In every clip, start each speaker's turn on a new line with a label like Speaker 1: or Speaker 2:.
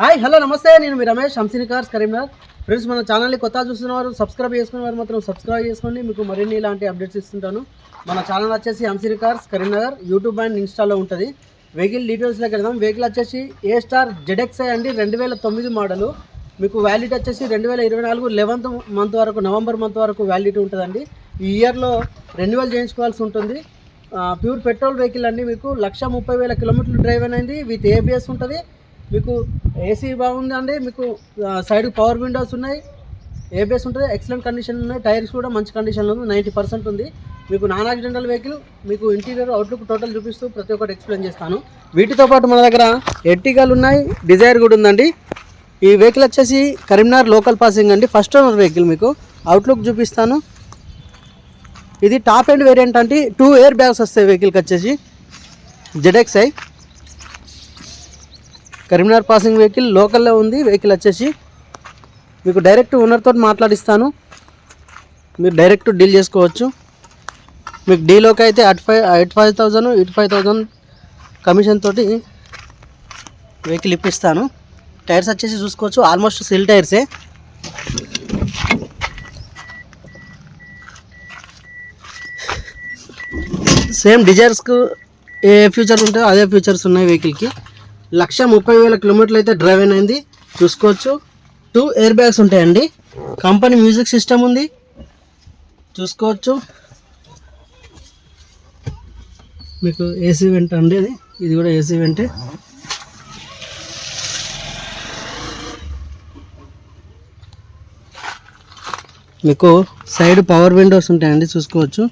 Speaker 1: Hi hello నమస్తే, నేను మీ Ramesh, Hamsini cars Karimnagar. Friends, మన ఛానల్ని కొత్తగా చూస్తున్నవారు సబ్స్క్రైబ్ చేసుకునే వారు మాత్రం సబ్స్క్రైబ్ చేసుకోండి. మీకు మరిన్ని ఇలాంటి అప్డేట్స్ ఇస్తుంటాను. మన ఛానల్ వచ్చేసి Hamsini cars Karimnagar, YouTube and ఇన్స్టాలో ఉంటుంది. వెహికల్ డీటెయిల్స్లోకి వెళ్దాం. వెహికల్ వచ్చేసి ఏ స్టార్ ZXi అండి, 2009 మోడలు. మీకు వ్యాలిడిటీ వచ్చేసి 2024 11th మంత్ వరకు, నవంబర్ మంత్ వరకు వ్యాలిడిటీ ఉంటుందండి. ఈ ఇయర్లో రెన్యువల్ చేయించుకోవాల్సి ఉంటుంది. ప్యూర్ పెట్రోల్ వెహికల్ అండి. మీకు 1,30,000 కిలోమీటర్లు డ్రైవ్ అనేది విత్ ABS ఉంటుంది. మీకు ఏసీ బాగుంది అండి. మీకు సైడ్ పవర్ విండోస్ ఉన్నాయి, ABS ఉంటుంది, ఎక్సలెంట్ కండిషన్ ఉన్నాయి. టైర్స్ కూడా మంచి కండిషన్లో ఉంది, 90% ఉంది. మీకు నాన్ యాక్సిడెంటల్ వెహికల్. మీకు ఇంటీరియర్ అవుట్లుక్ టోటల్ చూపిస్తూ ప్రతి ఒక్కటి ఎక్స్ప్లెయిన్ చేస్తాను. వీటితో పాటు మన దగ్గర ఎర్టిగాలు ఉన్నాయి, డిజైర్ కూడా ఉందండి. ఈ వెహికల్ వచ్చేసి కరీంనగర్ లోకల్ పాసింగ్ అండి, ఫస్ట్ ఓనర్ వెహికల్. మీకు అవుట్లుక్ చూపిస్తాను. ఇది టాప్ ఎండ్ వేరియంట్ అంటే 2 ఎయిర్ బ్యాగ్స్ వస్తాయి వెహికల్కి వచ్చేసి. ZXi కరీంనగర్ పాసింగ్ వెహికల్, లోకల్లో ఉంది వెహికల్ వచ్చేసి. మీకు డైరెక్ట్ ఓనర్తో మాట్లాడిస్తాను, మీరు డైరెక్ట్ డీల్ చేసుకోవచ్చు. మీకు డీలోకి అయితే 85,000 కమిషన్ తోటి వెహికల్ ఇప్పిస్తాను. టైర్స్ వచ్చేసి చూసుకోవచ్చు, ఆల్మోస్ట్ సిల్ టైర్సే. సేమ్ డిజైర్స్కు ఏ ఫీచర్స్ ఉంటాయో అదే ఫీచర్స్ ఉన్నాయి వెహికల్కి. 1,30,000 కిలోమీటర్లు అయితే డ్రైవ్ అయింది, చూసుకోవచ్చు. 2 ఎయిర్ బ్యాగ్స్ ఉంటాయండి. కంపెనీ మ్యూజిక్ సిస్టమ్ ఉంది, చూసుకోవచ్చు. మీకు ఏసీ వెంట్ అండి, ఇది కూడా ఏసీ వెంటే. మీకు సైడ్ పవర్ విండోస్ ఉంటాయండి, చూసుకోవచ్చు.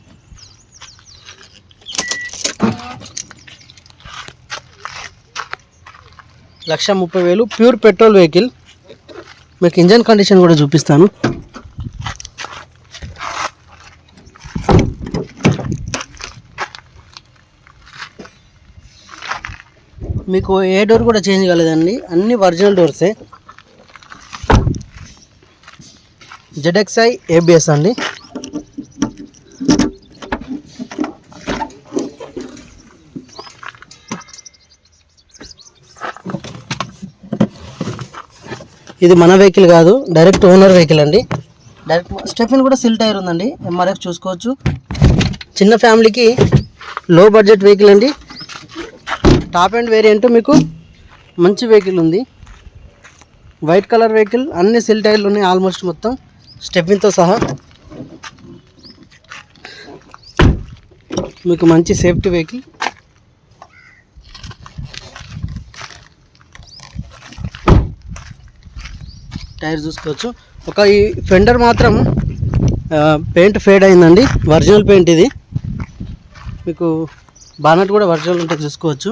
Speaker 1: $1,30,000 ప్యూర్ పెట్రోల్ వెహికల్. మీకు ఇంజన్ కండిషన్ కూడా చూపిస్తాను. మీకు ఏ డోర్ కూడా చేంజ్ కాలేదండి, అన్ని ఒరిజినల్ డోర్సే. ZXi ABS అండి. ఇది మన వెహికల్ కాదు, డైరెక్ట్ ఓనర్ వెహికల్ అండి. డైరెక్ట్ స్టెఫిన్ కూడా సిల్ టైర్ ఉందండి, MRF చూసుకోవచ్చు. చిన్న ఫ్యామిలీకి లో బడ్జెట్ వెహికల్ అండి. టాప్ ఎండ్ వేరియంట్, మీకు మంచి వెహికల్ ఉంది. వైట్ కలర్ వెహికల్, అన్ని సిల్ టైర్లు ఉన్నాయి ఆల్మోస్ట్ మొత్తం, స్టెఫిన్తో సహా. మీకు మంచి సేఫ్టీ వెహికల్. టైర్ చూసుకోవచ్చు. ఈ ఫెండర్ మాత్రం పెయింట్ ఫేడ్ అయిందండి, ఒరిజినల్ పెయింట్ ఇది. మీకు బానట్ కూడా ఒరిజినల్ ఉంటుంది, చూసుకోవచ్చు.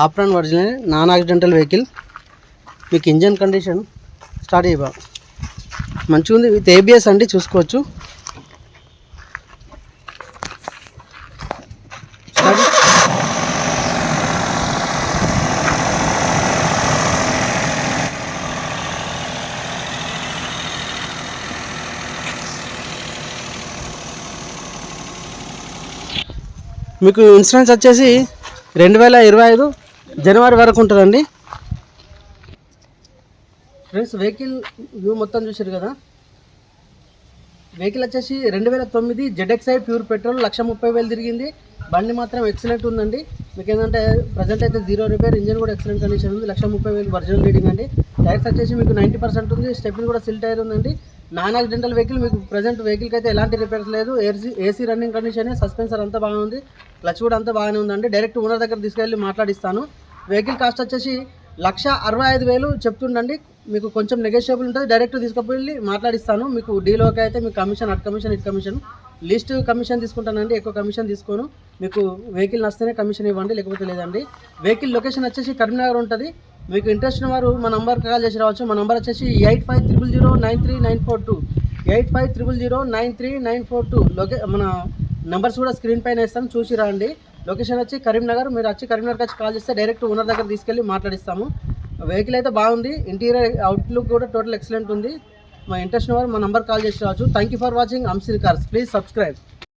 Speaker 1: Apron original, non accidental vehicle. మీకు ఇంజన్ కండిషన్ స్టార్ట్ అయ్యా మంచిగా ఉంది, విత్ ABS అండి, చూసుకోవచ్చు. మీకు ఇన్సూరెన్స్ వచ్చేసి 2025 జనవరి వరకు ఉంటుందండి. ఫ్రెండ్స్, వెహికల్ వ్యూ మొత్తం చూసారు కదా. వెహికల్ వచ్చేసి 2009 ZXi ప్యూర్ పెట్రోల్, 1,30,000 తిరిగింది. బండి మాత్రం ఎక్సలెంట్ ఉందండి. మీకు ఏంటంటే ప్రజెంట్ అయితే 0 రిపేర్, ఇంజన్ కూడా ఎక్సలెంట్ కండిషన్ ఉంది. 1,30,000 ఒరిజినల్ రీడింగ్ అండి. టైర్స్ వచ్చేసి మీకు 90% ఉంది, స్టెప్ని కూడా సిల్ టైర్ ఉందండి. Non accidental vehicle. మీకు ప్రజెంట్ వెహికల్కి అయితే ఎలాంటి రిపేర్స్ లేదు. ఏసీ రన్నింగ్ కండిషన్, సస్పెన్సర్ అంతా బాగా ఉంది, క్లచ్ కూడా అంతా బాగానే ఉందండి. డైరెక్ట్ ఓనర్ దగ్గర తీసుకెళ్ళి మాట్లాడిస్తాను. వెహికల్ కాస్ట్ వచ్చేసి 1,65,000 చెప్తుండండి. మీకు కొంచెం నెగోషియబుల్ ఉంటుంది, డైరెక్ట్ తీసుకుపోయి మాట్లాడిస్తాను. మీకు డీలోకి అయితే మీకు commission, at commission, it commission, least commission తీసుకుంటానండి, ఎక్కువ కమిషన్ తీసుకోను. మీకు వెహికల్ నచ్చితేనే కమిషన్ ఇవ్వండి, లేకపోతే లేదండి. వెహికల్ లొకేషన్ వచ్చేసి కరీంనగర్ ఉంటుంది. మీకు ఇంట్రెస్ట్ ఉన్న వారు మా నంబర్కి కాల్ చేసి రావచ్చు. మా నంబర్ వచ్చేసి 8500093942, 8500093942. మన నెంబర్స్ కూడా స్క్రీన్ పైన ఇస్తాను, చూసి రండి. లొకేషన్ వచ్చి కరీంనగర్. మీరు వచ్చి కరీంనగర్కి వచ్చి కాల్ చేస్తే డైరెక్ట్ ఓనర్ దగ్గర తీసుకెళ్ళి మాట్లాడిస్తాము. వెహికల్ అయితే బాగుంది, ఇంటీరియర్ అవుట్లుక్ కూడా టోటల్ ఎక్సలెంట్ ఉంది. మా ఇంట్రెస్ట్ ఉన్న వారు మా నంబర్ కాల్ చేసి రావచ్చు. Thank you for watching Hamsini cars. Please subscribe.